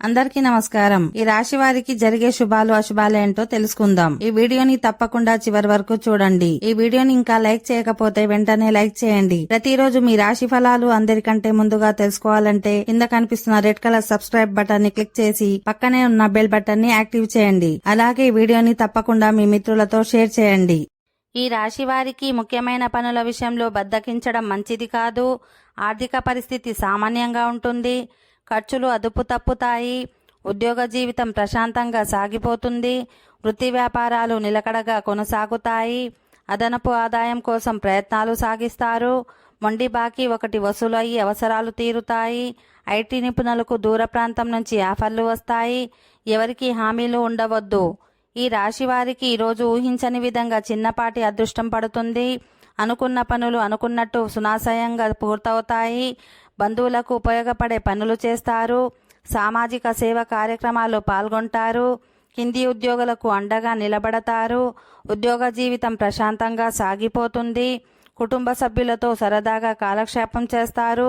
అందరికీ నమస్కారం. ఈ రాశి వారికి జరిగే శుభాలు అశుభాలు ఏంటో తెలుసుకుందాం. ఈ వీడియోని తప్పకుండా చివరి వరకు చూడండి. ఈ వీడియోని ఇంకా లైక్ చేయకపోతే వెంటనే లైక్ చేయండి. ప్రతిరోజు మీ రాశి ఫలాలు అందరికంటే ముందుగా తెలుసుకోవాలంటే కింద కనిపిస్తున్న రెడ్ కలర్ సబ్స్క్రైబ్ బటన్ ని క్లిక్ చేసి పక్కనే ఉన్న బెల్ బటన్ ని యాక్టివ్ చేయండి. అలాగే ఈ వీడియోని తప్పకుండా మీ మిత్రులతో షేర్ చేయండి. ఈ రాశి వారికి ముఖ్యమైన పనుల విషయంలో బద్దకించడం మంచిది కాదు. ఆర్థిక పరిస్థితి సామాన్యంగా ఉంటుంది. ఖర్చులు అదుపు తప్పుతాయి. ఉద్యోగ జీవితం ప్రశాంతంగా సాగిపోతుంది. వృత్తి వ్యాపారాలు నిలకడగా కొనసాగుతాయి. అదనపు ఆదాయం కోసం ప్రయత్నాలు సాగిస్తారు. మొండి బాకీ ఒకటి వసూలు అయ్యి అవసరాలు తీరుతాయి. ఐటీ నిపుణులకు దూర ప్రాంతం నుంచి ఆఫర్లు వస్తాయి. ఎవరికి హామీలు ఉండవద్దు. ఈ రాశి వారికి ఈరోజు ఊహించని విధంగా చిన్నపాటి అదృష్టం పడుతుంది. అనుకున్న పనులు అనుకున్నట్టు సునాశయంగా పూర్తవుతాయి. బంధువులకు ఉపయోగపడే పనులు చేస్తారు. సామాజిక సేవ కార్యక్రమాల్లో పాల్గొంటారు. కింది ఉద్యోగులకు అండగా నిలబడతారు. ఉద్యోగ జీవితం ప్రశాంతంగా సాగిపోతుంది. కుటుంబ సభ్యులతో సరదాగా కాలక్షేపం చేస్తారు.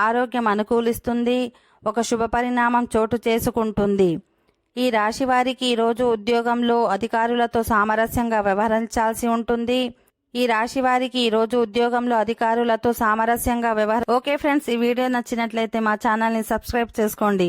ఆరోగ్యం అనుకూలిస్తుంది. ఒక శుభ పరిణామం చోటు చేసుకుంటుంది. ఈ రాశి వారికి ఈరోజు ఉద్యోగంలో అధికారులతో సామరస్యంగా వ్యవహరించాల్సి ఉంటుంది. ఈ రాశి వారికి ఈరోజు ఉద్యోగంలో అధికారులతో సామరస్యంగా ఓకే ఫ్రెండ్స్, ఈ వీడియో నచ్చినట్లయితే మా ఛానల్ని సబ్స్క్రైబ్ చేసుకోండి.